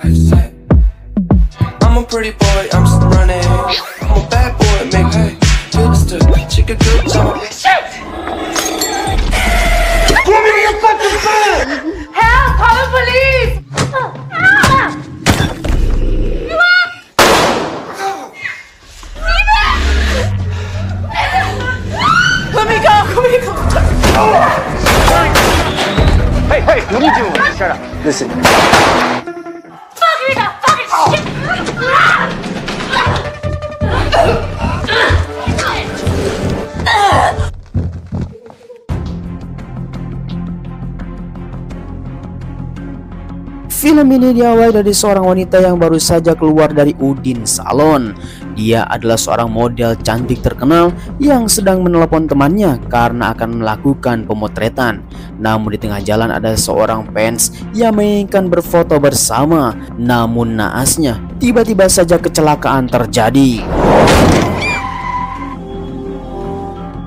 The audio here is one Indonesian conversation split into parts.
I'm a pretty boy, I'm still running. I'm a bad boy, make hey. Tips to chick a good job. Give me your fucking phone! Help! Call the police! Let me go! Let me go! Hey, what are you doing? Shut up. Listen. Fuck you, that fucking shit! Film ini diawali dari seorang wanita yang baru saja keluar dari Udin Salon. Dia adalah seorang model cantik terkenal yang sedang menelepon temannya karena akan melakukan pemotretan. Namun di tengah jalan ada seorang fans yang menginginkan berfoto bersama. Namun naasnya, tiba-tiba saja kecelakaan terjadi.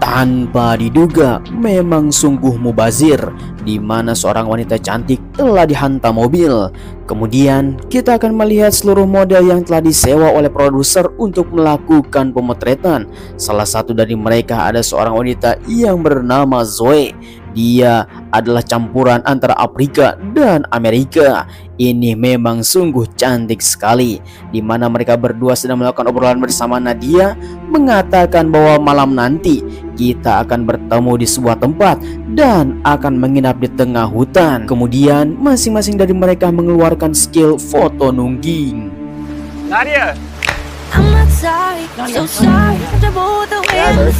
Tanpa diduga, memang sungguh mubazir, di mana seorang wanita cantik telah dihantam mobil. Kemudian kita akan melihat seluruh model yang telah disewa oleh produser untuk melakukan pemotretan. Salah satu dari mereka ada seorang wanita yang bernama Zoe. Dia adalah campuran antara Afrika dan Amerika. Ini memang sungguh cantik sekali, di mana mereka berdua sedang melakukan obrolan bersama. Nadia mengatakan bahwa malam nanti kita akan bertemu di sebuah tempat dan akan menginap di tengah hutan. Kemudian masing-masing dari mereka mengeluarkan skill foto nungging. Nadia! I'm not sorry, so sorry to both the way.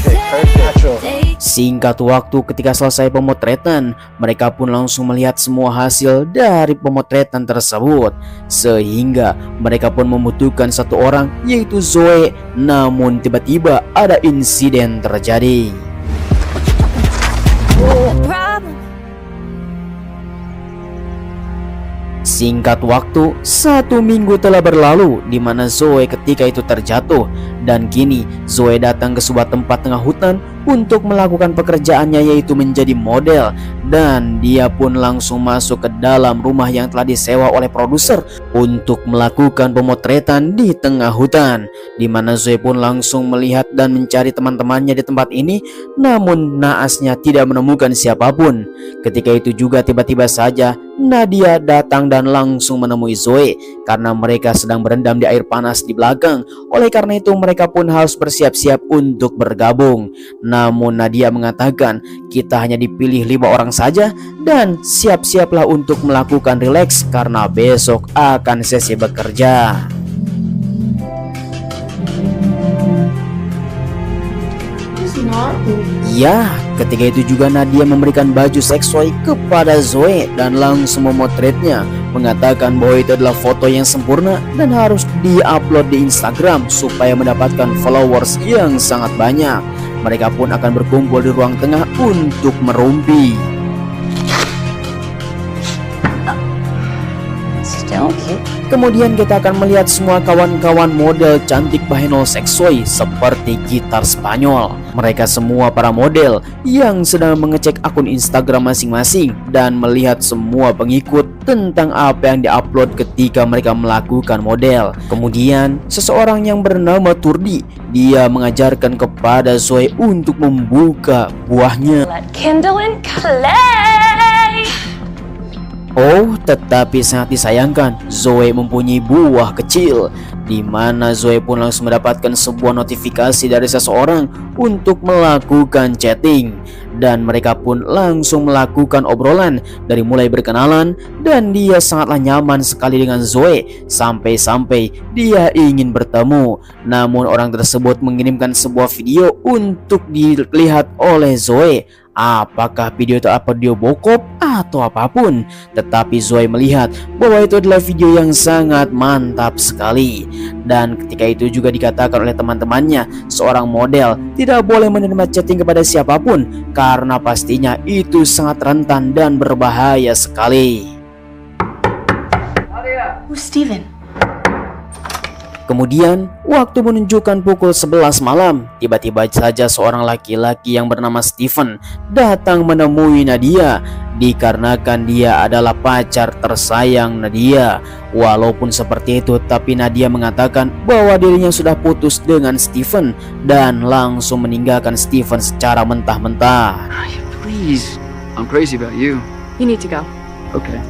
Singkat waktu, ketika selesai pemotretan, mereka pun langsung melihat semua hasil dari pemotretan tersebut. Sehingga mereka pun membutuhkan satu orang, yaitu Zoe. Namun tiba-tiba ada insiden terjadi. Singkat waktu, 1 minggu telah berlalu di mana Zoe ketika itu terjatuh, dan kini Zoe datang ke sebuah tempat tengah hutan untuk melakukan pekerjaannya, yaitu menjadi model. Dan dia pun langsung masuk ke dalam rumah yang telah disewa oleh produser untuk melakukan pemotretan di tengah hutan, di mana Zoe pun langsung melihat dan mencari teman-temannya di tempat ini. Namun naasnya tidak menemukan siapapun. Ketika itu juga tiba-tiba saja Nadia datang dan langsung menemui Zoe karena mereka sedang berendam di air panas di belakang. Oleh karena itu mereka pun harus bersiap-siap untuk bergabung. Namun Nadia mengatakan, kita hanya dipilih 5 orang saja dan siap-siaplah untuk melakukan rileks karena besok akan sesi bekerja. Ya, ketika itu juga Nadia memberikan baju seksoi kepada Zoe dan langsung memotretnya, mengatakan bahwa itu adalah foto yang sempurna dan harus di-upload di Instagram supaya mendapatkan followers yang sangat banyak. Mereka pun akan berkumpul di ruang tengah untuk merumpi. Kemudian kita akan melihat semua kawan-kawan model cantik Baheno seksoi seperti gitar Spanyol. Mereka semua para model yang sedang mengecek akun Instagram masing-masing dan melihat semua pengikut tentang apa yang diupload ketika mereka melakukan model. Kemudian seseorang yang bernama Turdi, dia mengajarkan kepada Zoe untuk membuka buahnya. Kindle and clay. Oh, tetapi sangat disayangkan, Zoe mempunyai buah kecil, di mana Zoe pun langsung mendapatkan sebuah notifikasi dari seseorang untuk melakukan chatting. Dan mereka pun langsung melakukan obrolan dari mulai berkenalan, dan dia sangatlah nyaman sekali dengan Zoe sampai-sampai dia ingin bertemu. Namun orang tersebut mengirimkan sebuah video untuk dilihat oleh Zoe. Apakah video itu video bokop atau apapun, tetapi Zoe melihat bahwa itu adalah video yang sangat mantap sekali. Dan ketika itu juga dikatakan oleh teman-temannya, seorang model tidak boleh menerima chatting kepada siapapun karena pastinya itu sangat rentan dan berbahaya sekali. Who's Steven? Kemudian, waktu menunjukkan pukul 11 malam, tiba-tiba saja seorang laki-laki yang bernama Steven datang menemui Nadia dikarenakan dia adalah pacar tersayang Nadia. Walaupun seperti itu, tapi Nadia mengatakan bahwa dirinya sudah putus dengan Steven dan langsung meninggalkan Steven secara mentah-mentah. Please. I'm crazy about you. You need to go. Okay.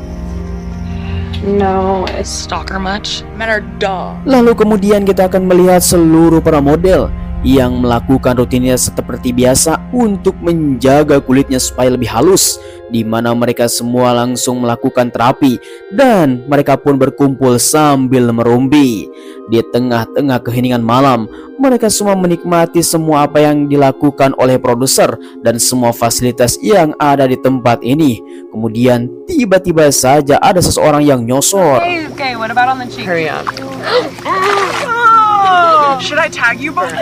No, is stalker much? Men are dumb. Lalu kemudian kita akan melihat seluruh para model yang melakukan rutinitas seperti biasa untuk menjaga kulitnya supaya lebih halus, di mana mereka semua langsung melakukan terapi dan mereka pun berkumpul sambil merumpi. Di tengah-tengah keheningan malam, mereka semua menikmati semua apa yang dilakukan oleh produser dan semua fasilitas yang ada di tempat ini. Kemudian tiba-tiba saja ada seseorang yang nyosor. Okay, what about on the cheek? Hurry up. Should I tag you both?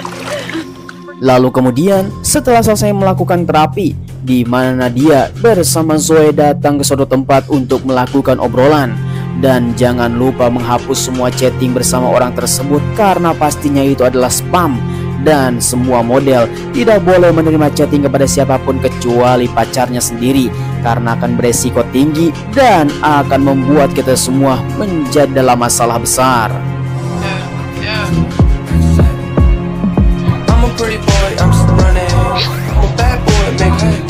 Lalu kemudian setelah selesai melakukan terapi, di mana Nadia bersama Zoe datang ke suatu tempat untuk melakukan obrolan. Dan jangan lupa menghapus semua chatting bersama orang tersebut karena pastinya itu adalah spam. Dan semua model tidak boleh menerima chatting kepada siapapun kecuali pacarnya sendiri, karena akan beresiko tinggi dan akan membuat kita semua menjadi dalam masalah besar. I'm a pretty boy, I'm still running. I'm a bad boy, make hey.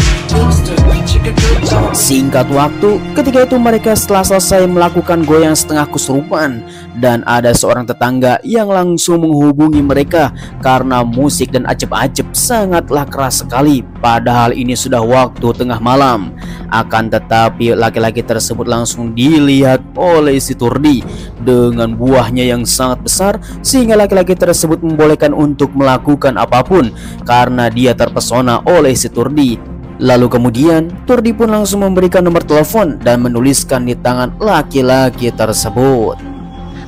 Chicken good time. Singkat waktu, ketika itu mereka setelah selesai melakukan goyang setengah kesurupan, dan ada seorang tetangga yang langsung menghubungi mereka karena musik dan acep-acep sangatlah keras sekali. Padahal ini sudah waktu tengah malam. Akan tetapi laki-laki tersebut langsung dilihat oleh si Turdi dengan buahnya yang sangat besar, sehingga laki-laki tersebut membolehkan untuk melakukan apapun karena dia terpesona oleh si Turdi. Lalu kemudian Turdi pun langsung memberikan nomor telepon dan menuliskan di tangan laki-laki tersebut.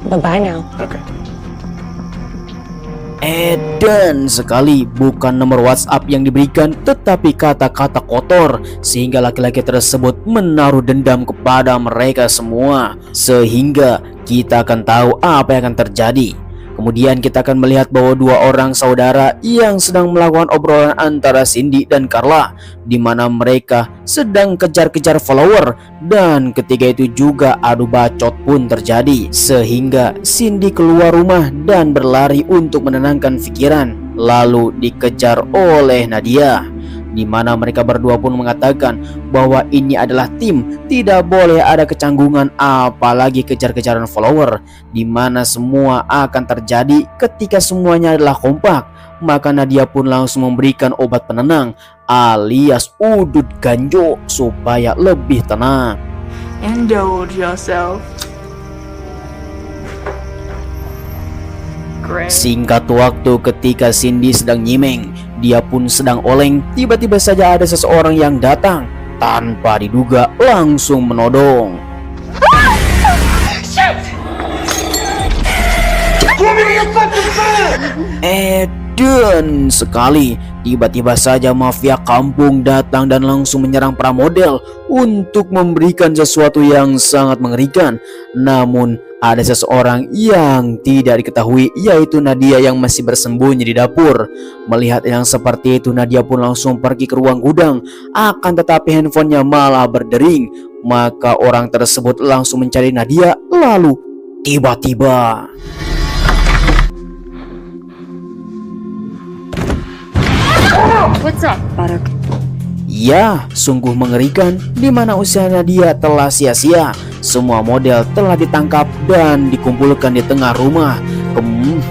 Bye-bye now. Okay. Edan sekali, bukan nomor WhatsApp yang diberikan tetapi kata-kata kotor, sehingga laki-laki tersebut menaruh dendam kepada mereka semua. Sehingga kita akan tahu apa yang akan terjadi. Kemudian kita akan melihat bahwa dua orang saudara yang sedang melakukan obrolan antara Cindy dan Carla, di mana mereka sedang kejar-kejar follower, dan ketika itu juga adu bacot pun terjadi, sehingga Cindy keluar rumah dan berlari untuk menenangkan pikiran, lalu dikejar oleh Nadia, di mana mereka berdua pun mengatakan bahwa ini adalah tim, tidak boleh ada kecanggungan apalagi kejar-kejaran follower, di mana semua akan terjadi ketika semuanya adalah kompak. Maka Nadia pun langsung memberikan obat penenang alias udut ganjo supaya lebih tenang. Indulge yourself. Great. Singkat waktu ketika Cindy sedang nyimeng, dia pun sedang oleng, tiba-tiba saja ada seseorang yang datang tanpa diduga langsung menodong. Edan sekali, tiba-tiba saja mafia kampung datang dan langsung menyerang para model untuk memberikan sesuatu yang sangat mengerikan. Namun ada seseorang yang tidak diketahui, yaitu Nadia yang masih bersembunyi di dapur. Melihat yang seperti itu, Nadia pun langsung pergi ke ruang gudang. Akan tetapi handphonenya malah berdering. Maka orang tersebut langsung mencari Nadia. Lalu tiba-tiba What's up, Buttock? ya, sungguh mengerikan, di mana usia Nadia telah sia-sia. Semua model telah ditangkap dan dikumpulkan di tengah rumah.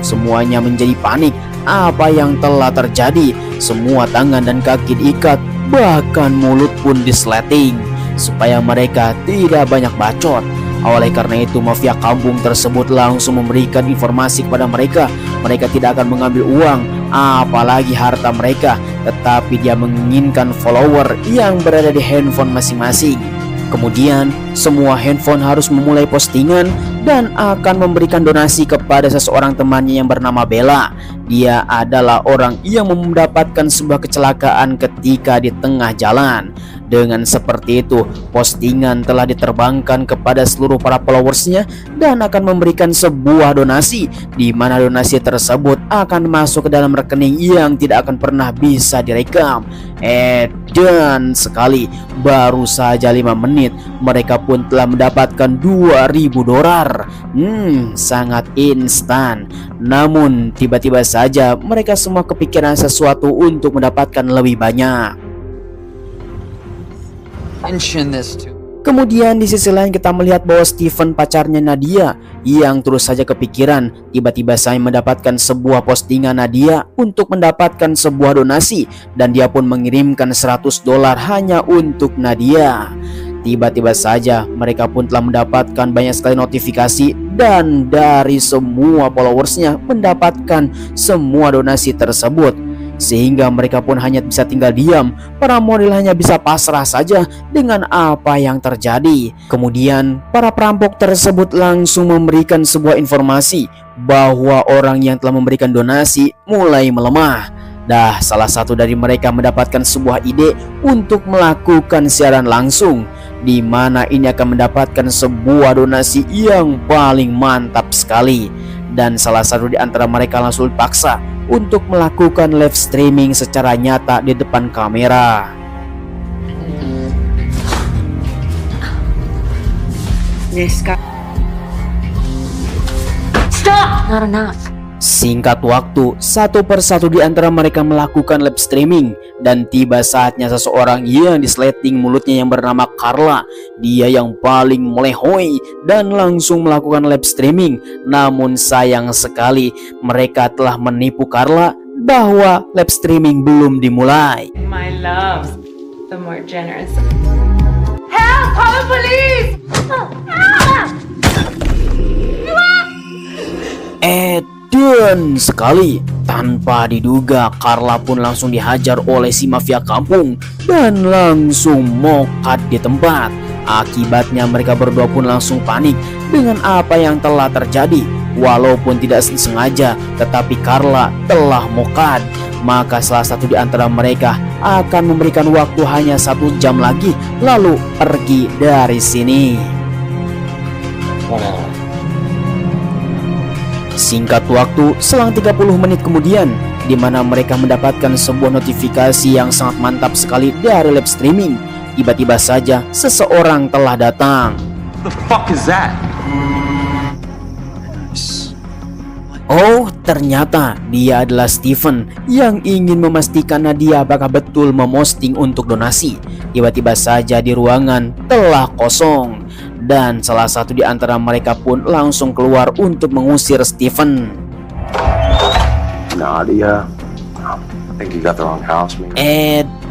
Semuanya menjadi panik. Apa yang telah terjadi? Semua tangan dan kaki diikat, bahkan mulut pun disleting supaya mereka tidak banyak bacot. Oleh karena itu, mafia kampung tersebut langsung memberikan informasi kepada mereka. Mereka tidak akan mengambil uang, apalagi harta mereka, tetapi dia menginginkan follower yang berada di handphone masing-masing. Kemudian, semua handphone harus memulai postingan dan akan memberikan donasi kepada seseorang temannya yang bernama Bella, Dia adalah orang yang mendapatkan sebuah kecelakaan ketika di tengah jalan. Dengan seperti itu, postingan telah diterbangkan kepada seluruh para followersnya dan akan memberikan sebuah donasi, di mana donasi tersebut akan masuk ke dalam rekening yang tidak akan pernah bisa direkam. Dan sekali, baru saja 5 menit, mereka pun telah mendapatkan $2.000. Sangat instan. Namun tiba-tiba saja mereka semua kepikiran sesuatu untuk mendapatkan lebih banyak. Mention this to. Kemudian di sisi lain kita melihat bahwa Steven, pacarnya Nadia, yang terus saja kepikiran, tiba-tiba saya mendapatkan sebuah postingan Nadia untuk mendapatkan sebuah donasi, dan dia pun mengirimkan $100 hanya untuk Nadia. Tiba-tiba saja mereka pun telah mendapatkan banyak sekali notifikasi, dan dari semua followersnya mendapatkan semua donasi tersebut, sehingga mereka pun hanya bisa tinggal diam. Para model hanya bisa pasrah saja dengan apa yang terjadi. Kemudian para perampok tersebut langsung memberikan sebuah informasi bahwa orang yang telah memberikan donasi mulai melemah. Salah satu dari mereka mendapatkan sebuah ide untuk melakukan siaran langsung, di mana ini akan mendapatkan sebuah donasi yang paling mantap sekali. Dan salah satu di antara mereka langsung dipaksa untuk melakukan live streaming secara nyata di depan kamera. This guy. Stop! Not enough. Singkat waktu, satu persatu di antara mereka melakukan live streaming, dan tiba saatnya seseorang yang disleting mulutnya yang bernama Carla. Dia yang paling melehoi dan langsung melakukan live streaming. Namun sayang sekali, mereka telah menipu Carla bahwa live streaming belum dimulai. My love, the more generous. Help! Call the police! Dan sekali, tanpa diduga, Carla pun langsung dihajar oleh si mafia kampung dan langsung mokat di tempat. Akibatnya mereka berdua pun langsung panik dengan apa yang telah terjadi. Walaupun tidak sengaja, tetapi Carla telah mokat. Maka salah satu di antara mereka akan memberikan waktu hanya 1 jam lagi, lalu pergi dari sini. Singkat waktu, selang 30 menit kemudian, di mana mereka mendapatkan sebuah notifikasi yang sangat mantap sekali dari live streaming. Tiba-tiba saja seseorang telah datang. The fuck is that? Oh, ternyata dia adalah Steven yang ingin memastikan Nadia apakah betul memosting untuk donasi. Tiba-tiba saja di ruangan telah kosong, dan salah satu di antara mereka pun langsung keluar untuk mengusir Steven. Nadia, I think you got the wrong house, man.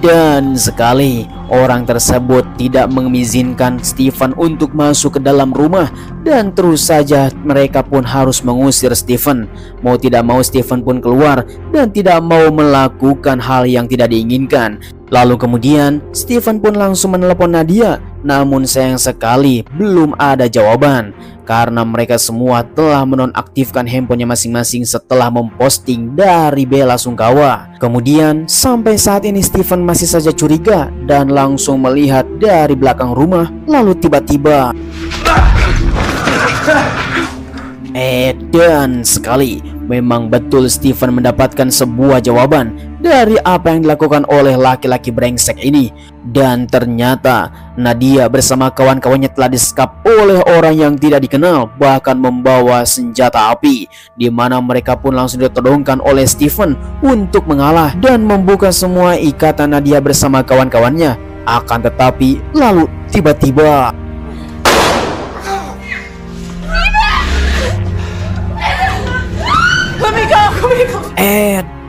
Dan sekali, orang tersebut tidak mengizinkan Steven untuk masuk ke dalam rumah, dan terus saja mereka pun harus mengusir Steven. Mau tidak mau Steven pun keluar dan tidak mau melakukan hal yang tidak diinginkan. Lalu kemudian Steven pun langsung menelepon Nadia, namun sayang sekali belum ada jawaban karena mereka semua telah menonaktifkan handphonenya masing-masing setelah memposting dari bela sungkawa. Kemudian sampai saat ini Steven masih saja curiga dan langsung melihat dari belakang rumah. Lalu tiba-tiba dan sekali, memang betul Steven mendapatkan sebuah jawaban dari apa yang dilakukan oleh laki-laki brengsek ini. Dan ternyata Nadia bersama kawan-kawannya telah disekap oleh orang yang tidak dikenal, bahkan membawa senjata api, di mana mereka pun langsung ditodongkan oleh Steven untuk mengalah dan membuka semua ikatan Nadia bersama kawan-kawannya. Akan tetapi lalu tiba-tiba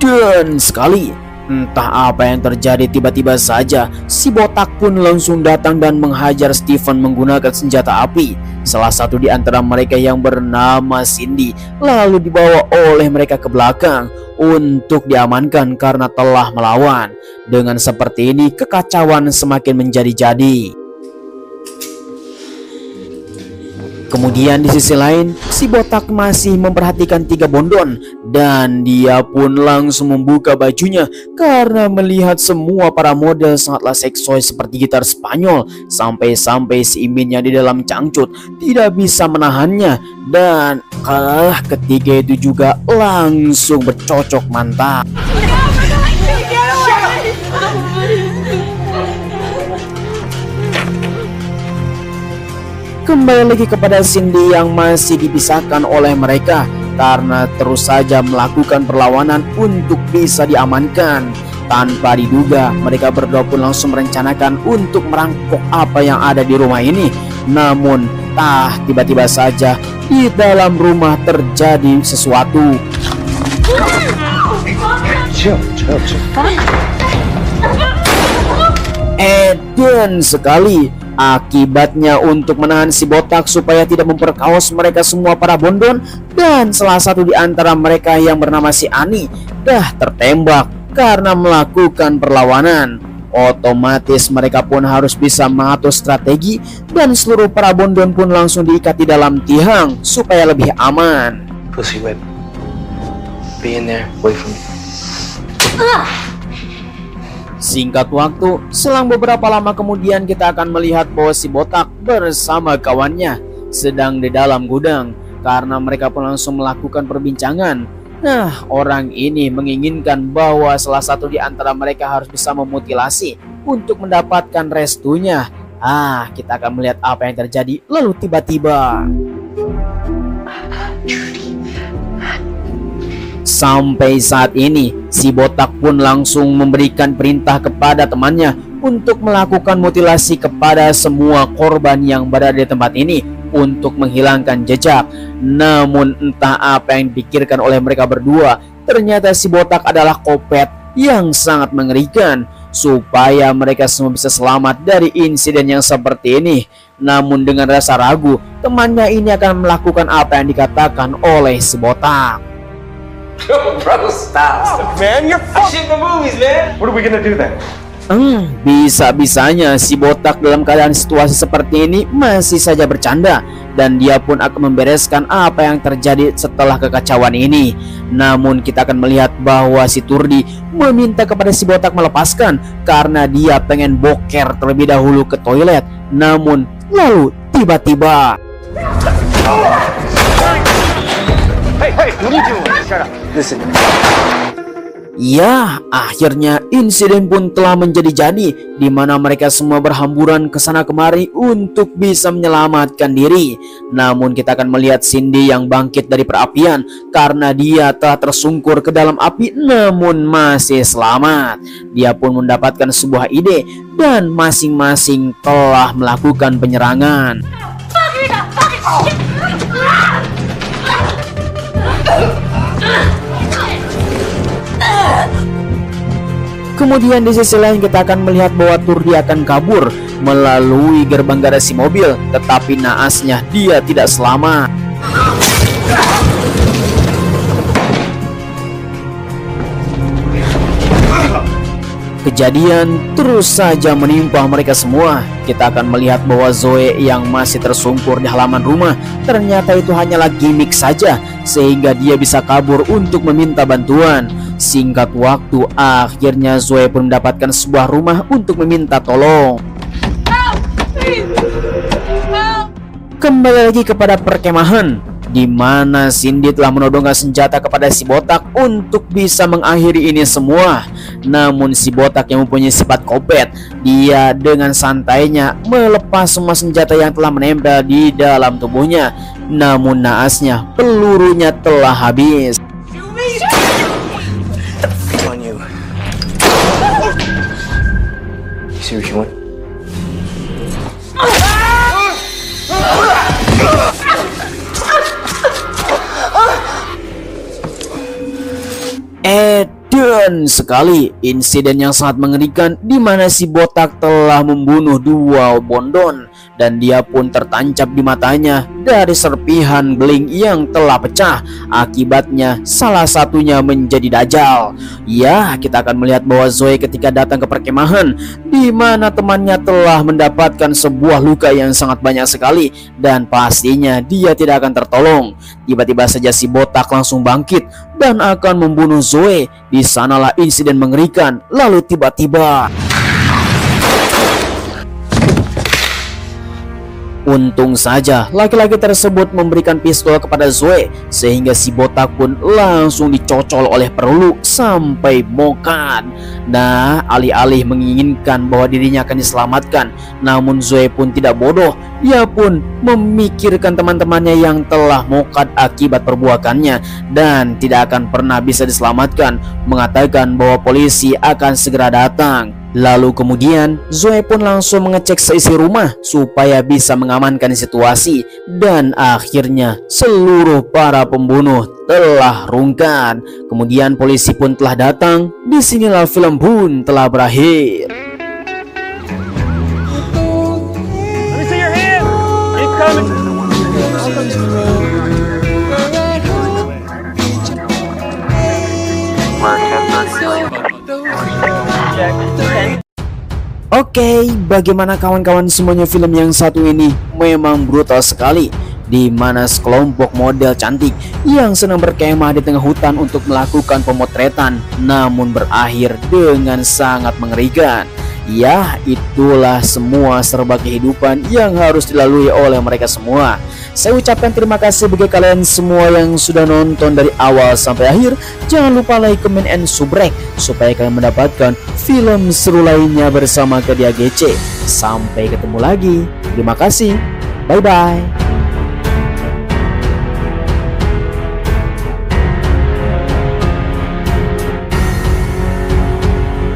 dan sekali, entah apa yang terjadi, tiba-tiba saja si botak pun langsung datang dan menghajar Steven menggunakan senjata api. Salah satu di antara mereka yang bernama Cindy lalu dibawa oleh mereka ke belakang untuk diamankan karena telah melawan. Dengan seperti ini, kekacauan semakin menjadi-jadi. Kemudian di sisi lain, si botak masih memperhatikan tiga bondon dan dia pun langsung membuka bajunya karena melihat semua para model sangatlah seksoi seperti gitar Spanyol. Sampai-sampai si Iminnya di dalam cangcut tidak bisa menahannya dan ketika itu juga langsung bercocok mantap. Kembali lagi kepada Cindy yang masih dipisahkan oleh mereka karena terus saja melakukan perlawanan untuk bisa diamankan. Tanpa diduga, mereka berdua pun langsung merencanakan untuk merampok apa yang ada di rumah ini. Namun, tiba-tiba saja di dalam rumah terjadi sesuatu. Edan sekali. Akibatnya untuk menahan si botak supaya tidak memperkaos mereka semua para bondon, dan salah satu di antara mereka yang bernama si Ani tertembak karena melakukan perlawanan. Otomatis mereka pun harus bisa mengatur strategi dan seluruh para bondon pun langsung diikat di dalam tiang supaya lebih aman. Pussy whip. Be in there. Wait for me. Singkat waktu, selang beberapa lama kemudian kita akan melihat bahwa si botak bersama kawannya sedang di dalam gudang karena mereka pun langsung melakukan perbincangan. Nah, orang ini menginginkan bahwa salah satu di antara mereka harus bisa memutilasi untuk mendapatkan restunya. Kita akan melihat apa yang terjadi lalu tiba-tiba sampai saat ini, si botak pun langsung memberikan perintah kepada temannya untuk melakukan mutilasi kepada semua korban yang berada di tempat ini untuk menghilangkan jejak. Namun entah apa yang dipikirkan oleh mereka berdua, ternyata si botak adalah kopet yang sangat mengerikan supaya mereka semua bisa selamat dari insiden yang seperti ini. Namun dengan rasa ragu, temannya ini akan melakukan apa yang dikatakan oleh si botak. Bro, stop. Man, you're Shit the movies, man. What are we gonna do then? Bisa-bisanya si botak dalam keadaan situasi seperti ini masih saja bercanda dan dia pun akan membereskan apa yang terjadi setelah kekacauan ini. Namun kita akan melihat bahwa si Turdi meminta kepada si botak melepaskan karena dia pengen boker terlebih dahulu ke toilet. Namun lalu tiba-tiba Hey, what are you doing? Shut up. Listen. ya, akhirnya insiden pun telah menjadi-jadi di mana mereka semua berhamburan ke sana kemari untuk bisa menyelamatkan diri. Namun kita akan melihat Cindy yang bangkit dari perapian karena dia telah tersungkur ke dalam api namun masih selamat. Dia pun mendapatkan sebuah ide dan masing-masing telah melakukan penyerangan. Kemudian di sisi lain kita akan melihat bahwa Turdi akan kabur melalui gerbang garasi mobil, tetapi naasnya dia tidak selamat. Kejadian terus saja menimpa mereka semua. Kita akan melihat bahwa Zoe yang masih tersungkur di halaman rumah ternyata itu hanyalah gimmick saja sehingga dia bisa kabur untuk meminta bantuan. Singkat waktu, akhirnya Zoe pun mendapatkan sebuah rumah untuk meminta tolong. Kembali lagi kepada perkemahan di mana Cindy telah menodongkan senjata kepada si botak untuk bisa mengakhiri ini semua. Namun si botak yang mempunyai sifat kopet, dia dengan santainya melepas semua senjata yang telah menempel di dalam tubuhnya. Namun naasnya pelurunya telah habis. On you. You see what you want? Dan Dan sekali insiden yang sangat mengerikan di mana si botak telah membunuh dua bondon dan dia pun tertancap di matanya dari serpihan beling yang telah pecah. Akibatnya salah satunya menjadi dajjal. Ya, kita akan melihat bahwa Zoe ketika datang ke perkemahan di mana temannya telah mendapatkan sebuah luka yang sangat banyak sekali dan pastinya dia tidak akan tertolong. Tiba-tiba saja si botak langsung bangkit dan akan membunuh Zoe. Di sanalah insiden mengerikan. Lalu tiba-tiba untung saja laki-laki tersebut memberikan pistol kepada Zoe sehingga si botak pun langsung dicocol oleh peluru sampai mokat. Nah, alih-alih menginginkan bahwa dirinya akan diselamatkan, namun Zoe pun tidak bodoh. Ia pun memikirkan teman-temannya yang telah mokat akibat perbuatannya dan tidak akan pernah bisa diselamatkan, mengatakan bahwa polisi akan segera datang. Lalu kemudian Zoe pun langsung mengecek seisi rumah supaya bisa mengamankan situasi dan akhirnya seluruh para pembunuh telah rungkat. Kemudian polisi pun telah datang. Disinilah film pun telah berakhir. Let me see your hand. Keep coming. Oke, bagaimana kawan-kawan semuanya, film yang satu ini memang brutal sekali, di mana sekelompok model cantik yang sedang berkemah di tengah hutan untuk melakukan pemotretan, namun berakhir dengan sangat mengerikan. Ya, itulah semua serba kehidupan yang harus dilalui oleh mereka semua. Saya ucapkan terima kasih bagi kalian semua yang sudah nonton dari awal sampai akhir. Jangan lupa like, comment, and subscribe supaya kalian mendapatkan film seru lainnya bersama Kedia GC. Sampai ketemu lagi. Terima kasih. Bye-bye.